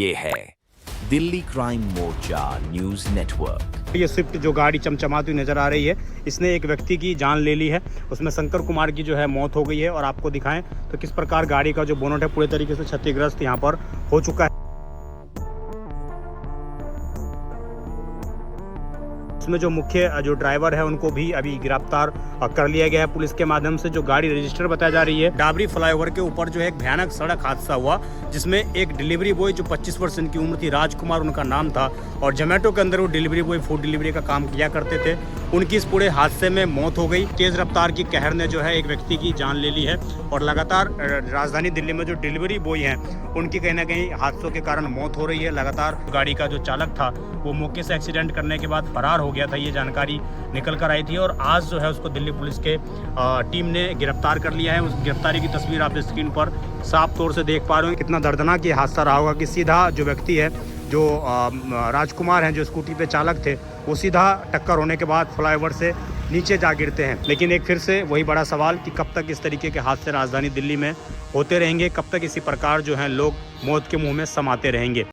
ये है दिल्ली क्राइम मोर्चा news network. ये स्विफ्ट जो गाड़ी चमचमाती हुई नजर आ रही है, इसने एक व्यक्ति की जान ले ली है। उसमें शंकर कुमार की जो है मौत हो गई है और आपको दिखाएं तो किस प्रकार गाड़ी का जो बोनट है पूरे तरीके से क्षतिग्रस्त यहाँ पर हो चुका है। इसमें जो मुख्य जो ड्राइवर है उनको भी अभी गिरफ्तार कर लिया गया है पुलिस के माध्यम से। जो गाड़ी रजिस्टर बताई जा रही है, डाबरी फ्लाईओवर के ऊपर जो है एक भयानक सड़क हादसा हुआ जिसमें एक डिलीवरी बॉय जो 25 वर्ष की उम्र थी, राजकुमार उनका नाम था, और जोमेटो के अंदर वो डिलीवरी बॉय फूड डिलीवरी का काम किया करते थे। उनकी इस पूरे हादसे में मौत हो गई। तेज रफ्तार की कहर ने जो है एक व्यक्ति की जान ले ली है और लगातार राजधानी दिल्ली में जो डिलीवरी बॉय हैं उनकी कहीं ना कहीं हादसों के कारण मौत हो रही है। लगातार गाड़ी का जो चालक था वो मौके से एक्सीडेंट करने के बाद फरार हो गया था, ये जानकारी निकल कर आई थी और आज जो है उसको दिल्ली पुलिस के टीम ने गिरफ्तार कर लिया है। उस गिरफ्तारी की तस्वीर आप स्क्रीन पर साफ तौर से देख पा रहे हो। कितना दर्दनाक ये हादसा रहा होगा कि सीधा जो व्यक्ति है, जो राजकुमार हैं, जो स्कूटी पे चालक थे, वो सीधा टक्कर होने के बाद फ्लाईओवर से नीचे जा गिरते हैं। लेकिन एक फिर से वही बड़ा सवाल कि कब तक इस तरीके के हादसे राजधानी दिल्ली में होते रहेंगे, कब तक इसी प्रकार जो है लोग मौत के मुंह में समाते रहेंगे।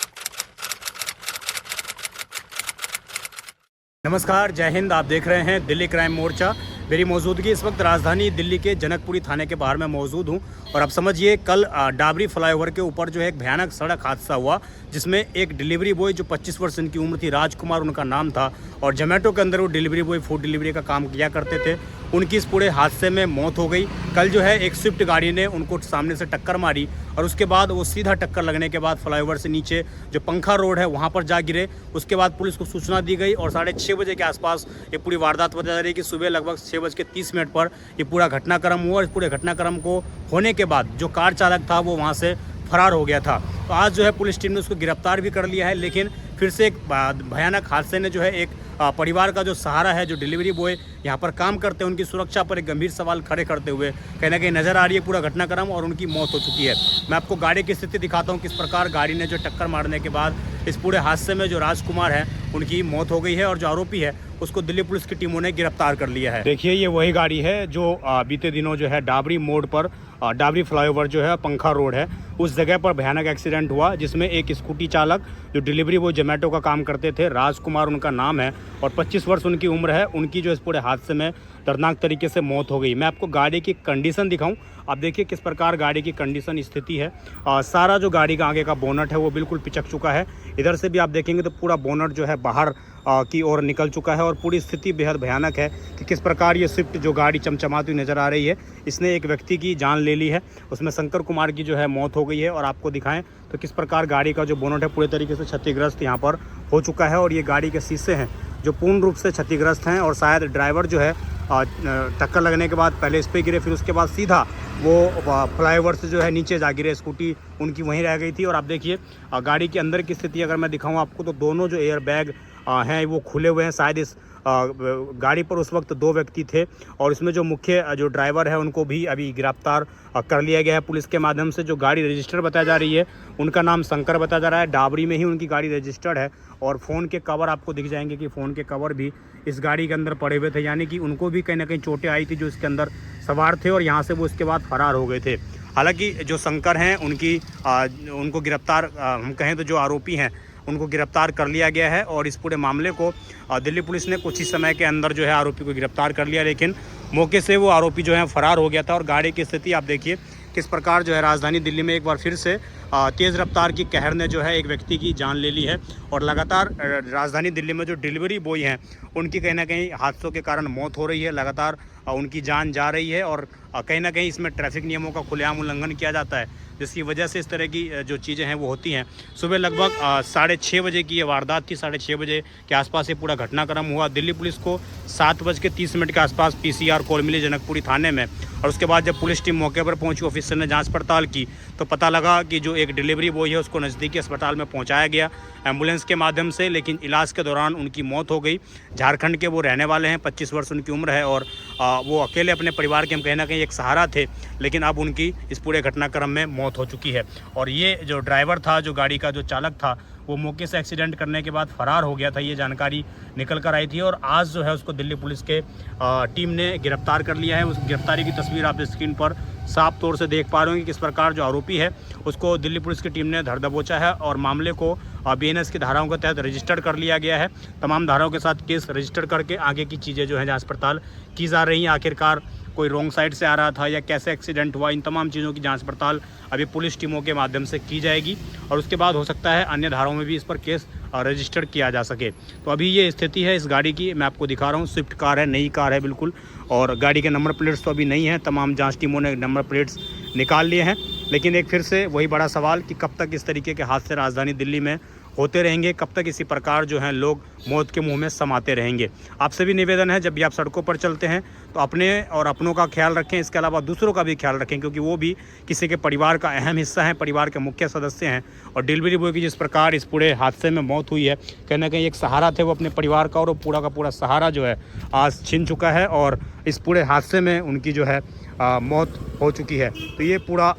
नमस्कार, जय हिंद। आप देख रहे हैं दिल्ली क्राइम मोर्चा। मेरी मौजूदगी इस वक्त राजधानी दिल्ली के जनकपुरी थाने के बाहर में मौजूद हूं और अब समझिए कल डाबरी फ्लाईओवर के ऊपर जो है एक भयानक सड़क हादसा हुआ जिसमें एक डिलीवरी बॉय जो 25 वर्ष की उम्र थी, राजकुमार उनका नाम था, और जोमेटो के अंदर वो डिलीवरी बॉय फूड डिलीवरी का काम किया करते थे। उनकी इस पूरे हादसे में मौत हो गई। कल जो है एक स्विफ्ट गाड़ी ने उनको सामने से टक्कर मारी और उसके बाद वो सीधा टक्कर लगने के बाद फ्लाईओवर से नीचे जो पंखा रोड है वहाँ पर जा गिरे। उसके बाद पुलिस को सूचना दी गई और 6:30 बजे के आसपास ये पूरी वारदात बताई जा रही है कि सुबह लगभग 6:30 पर ये पूरा घटनाक्रम हुआ। इस पूरे घटनाक्रम को होने के बाद जो कार चालक था वो वहाँ से फरार हो गया था। तो आज जो है पुलिस टीम ने उसको गिरफ्तार भी कर लिया है। लेकिन फिर से एक भयानक हादसे ने जो है एक परिवार का जो सहारा है, जो डिलीवरी बॉय यहाँ पर काम करते हैं, उनकी सुरक्षा पर एक गंभीर सवाल खड़े करते हुए कहीं ना कहीं नजर आ रही है पूरा घटनाक्रम, और उनकी मौत हो चुकी है। मैं आपको गाड़ी की स्थिति दिखाता हूँ, किस प्रकार गाड़ी ने जो टक्कर मारने के बाद इस पूरे हादसे में जो राजकुमार है उनकी मौत हो गई है और जो आरोपी है उसको दिल्ली पुलिस की टीमों ने गिरफ्तार कर लिया है। देखिए, ये वही गाड़ी है जो बीते दिनों जो है डाबरी मोड़ पर, डाबरी फ्लाईओवर जो है पंखा रोड है, उस जगह पर भयानक एक्सीडेंट हुआ जिसमें एक स्कूटी चालक जो डिलीवरी बॉय जोमेटो का काम करते थे, राजकुमार उनका नाम है और 25 वर्ष उनकी उम्र है, उनकी जो इस पूरे हादसे में दर्दनाक तरीके से मौत हो गई। मैं आपको गाड़ी की कंडीशन दिखाऊं, आप देखिए किस प्रकार गाड़ी की कंडीशन स्थिति है। सारा जो गाड़ी का आगे का बोनट है वो बिल्कुल पिचक चुका है। इधर से भी आप देखेंगे तो पूरा बोनट जो है बाहर की ओर निकल चुका है और पूरी स्थिति बेहद भयानक है कि किस प्रकार ये स्विफ्ट जो गाड़ी चमचमाती हुई नज़र आ रही है, इसने एक व्यक्ति की जान ले ली है। उसमें शंकर कुमार की जो है मौत हो गई है और आपको दिखाएं तो किस प्रकार गाड़ी का जो बोनट है पूरे तरीके से क्षतिग्रस्त यहाँ पर हो चुका है और ये गाड़ी के शीशे हैं जो पूर्ण रूप से क्षतिग्रस्त हैं और शायद ड्राइवर जो है टक्कर लगने के बाद पहले इस पर गिरे, फिर उसके बाद सीधा वो फ्लाईओवर से जो है नीचे जा गिरे। स्कूटी उनकी वहीं रह गई थी और आप देखिए गाड़ी के अंदर की स्थिति अगर मैं दिखाऊं आपको तो दोनों जो एयर बैग हैं वो खुले हुए हैं। शायद इस गाड़ी पर उस वक्त 2 व्यक्ति थे और इसमें जो मुख्य जो ड्राइवर है उनको भी अभी गिरफ्तार कर लिया गया है पुलिस के माध्यम से। जो गाड़ी रजिस्टर बताई जा रही है उनका नाम शंकर बताया जा रहा है, डाबरी में ही उनकी गाड़ी रजिस्टर्ड है और फ़ोन के कवर आपको दिख जाएंगे कि फ़ोन के कवर भी इस गाड़ी के अंदर पड़े हुए थे, यानी कि उनको भी कहीं ना कहीं चोटें आई थी जो इसके अंदर सवार थे और यहाँ से वो इसके बाद फरार हो गए थे। हालांकि जो शंकर हैं उनको गिरफ्तार, हम कहें तो जो आरोपी हैं उनको गिरफ्तार कर लिया गया है और इस पूरे मामले को दिल्ली पुलिस ने कुछ ही समय के अंदर जो है आरोपी को गिरफ्तार कर लिया। लेकिन मौके से वो आरोपी जो है फरार हो गया था और गाड़ी की स्थिति आप देखिए किस प्रकार जो है राजधानी दिल्ली में एक बार फिर से तेज़ रफ्तार की कहर ने जो है एक व्यक्ति की जान ले ली है और लगातार राजधानी दिल्ली में जो डिलीवरी बॉय हैं उनकी कहीं ना कहीं हादसों के कारण मौत हो रही है, लगातार उनकी जान जा रही है और कहीं ना कहीं इसमें ट्रैफिक नियमों का खुलेआम उल्लंघन किया जाता है, जिसकी वजह से इस तरह की जो चीज़ें हैं वो होती हैं। सुबह लगभग 6:30 बजे की ये वारदात थी। 6:30 बजे के आसपास ये पूरा घटनाक्रम हुआ। दिल्ली पुलिस को 7:30 के आसपास PCR कॉल मिली जनकपुरी थाने में और उसके बाद जब पुलिस टीम मौके पर पहुंची, ऑफिसर ने जांच पड़ताल की तो पता लगा कि जो एक डिलीवरी बॉय है उसको नज़दीकी अस्पताल में पहुंचाया गया एम्बुलेंस के माध्यम से, लेकिन इलाज के दौरान उनकी मौत हो गई। झारखंड के वो रहने वाले हैं, 25 वर्ष उनकी उम्र है और वो अकेले अपने परिवार के हम कहीं ना कहीं एक सहारा थे, लेकिन अब उनकी इस पूरे घटनाक्रम में मौत हो चुकी है। और ये जो ड्राइवर था, जो गाड़ी का जो चालक था, वो मौके से एक्सीडेंट करने के बाद फरार हो गया था, ये जानकारी निकल कर आई थी। और आज जो है उसको दिल्ली पुलिस के टीम ने गिरफ्तार कर लिया है। उस गिरफ्तारी की तस्वीर आप स्क्रीन पर साफ तौर से देख पा रहे हो कि किस प्रकार जो आरोपी है उसको दिल्ली पुलिस की टीम ने धर दबोचा है और मामले को BNS की धाराओं के तहत रजिस्टर्ड कर लिया गया है। तमाम धाराओं के साथ केस रजिस्टर करके आगे की चीज़ें जो है जांच पड़ताल की जा रही हैं। आखिरकार कोई रॉन्ग साइड से आ रहा था या कैसे एक्सीडेंट हुआ, इन तमाम चीज़ों की जांच पड़ताल अभी पुलिस टीमों के माध्यम से की जाएगी और उसके बाद हो सकता है अन्य धाराओं में भी इस पर केस रजिस्टर्ड किया जा सके। तो अभी ये स्थिति है इस गाड़ी की, मैं आपको दिखा रहा हूँ। स्विफ्ट कार है, नई कार है बिल्कुल, और गाड़ी के नंबर प्लेट्स तो अभी नहीं है। तमाम जांच टीमों ने नंबर प्लेट्स निकाल लिए हैं, लेकिन एक फिर से वही बड़ा सवाल कि कब तक इस तरीके के हादसे राजधानी दिल्ली में होते रहेंगे, कब तक इसी प्रकार जो हैं लोग मौत के मुंह में समाते रहेंगे। आपसे भी निवेदन है, जब भी आप सड़कों पर चलते हैं तो अपने और अपनों का ख्याल रखें, इसके अलावा दूसरों का भी ख्याल रखें, क्योंकि वो भी किसी के परिवार का अहम हिस्सा हैं, परिवार के मुख्य सदस्य हैं। और डिलीवरी बॉय की जिस प्रकार इस पूरे हादसे में मौत हुई है, कहीं ना कहीं एक सहारा थे वो अपने परिवार का, और वो पूरा का पूरा सहारा जो है आज छिन चुका है और इस पूरे हादसे में उनकी जो है मौत हो चुकी है। तो ये पूरा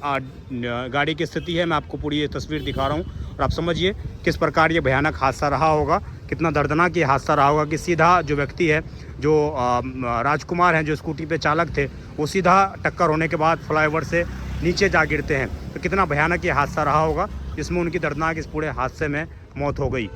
गाड़ी की स्थिति है, मैं आपको पूरी ये तस्वीर दिखा रहा हूँ और आप समझिए किस प्रकार ये भयानक हादसा रहा होगा, कितना दर्दनाक ये हादसा रहा होगा कि सीधा जो व्यक्ति है, जो राजकुमार हैं, जो स्कूटी पे चालक थे, वो सीधा टक्कर होने के बाद फ्लाईओवर से नीचे जा गिरते हैं। तो कितना भयानक ये हादसा रहा होगा जिसमें उनकी दर्दनाक इस पूरे हादसे में मौत हो गई।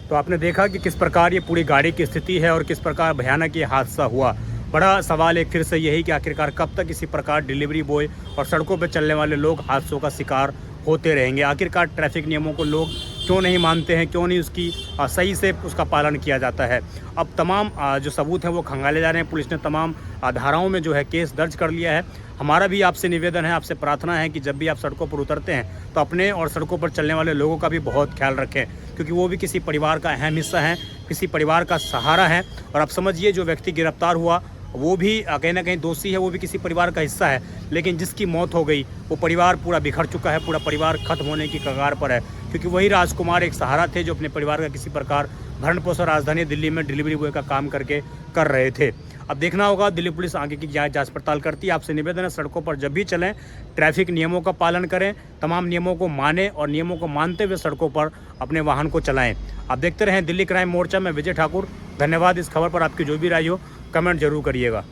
तो आपने देखा कि किस प्रकार ये पूरी गाड़ी की स्थिति है और किस प्रकार भयानक ये हादसा हुआ। बड़ा सवाल एक फिर से यही कि आखिरकार कब तक इसी प्रकार डिलीवरी बॉय और सड़कों पर चलने वाले लोग हादसों का शिकार होते रहेंगे। आखिरकार ट्रैफिक नियमों को लोग क्यों नहीं मानते हैं, क्यों नहीं उसकी सही से उसका पालन किया जाता है। अब तमाम जो सबूत हैं वो खंगाले जा रहे हैं। पुलिस ने तमाम धाराओं में जो है केस दर्ज कर लिया है। हमारा भी आपसे निवेदन है, आपसे प्रार्थना है कि जब भी आप सड़कों पर उतरते हैं तो अपने और सड़कों पर चलने वाले लोगों का भी बहुत ख्याल रखें, क्योंकि वो भी किसी परिवार का अहम हिस्सा है, किसी परिवार का सहारा है। और आप समझिए जो व्यक्ति गिरफ्तार हुआ वो भी कहीं ना कहीं दोषी है, वो भी किसी परिवार का हिस्सा है, लेकिन जिसकी मौत हो गई वो परिवार पूरा बिखर चुका है, पूरा परिवार खत्म होने की कगार पर है, क्योंकि वही राजकुमार एक सहारा थे जो अपने परिवार का किसी प्रकार भरण पोषण राजधानी दिल्ली में डिलीवरी बॉय का काम करके कर रहे थे। अब देखना होगा दिल्ली पुलिस आगे की जांच पड़ताल करती है। आपसे निवेदन है, सड़कों पर जब भी चलें ट्रैफिक नियमों का पालन करें, तमाम नियमों को मानें और नियमों को मानते हुए सड़कों पर अपने वाहन को चलाएं। आप देखते रहें दिल्ली क्राइम मोर्चा में विजय ठाकुर। धन्यवाद। इस खबर पर आपकी जो भी राय हो कमेंट जरूर करिएगा।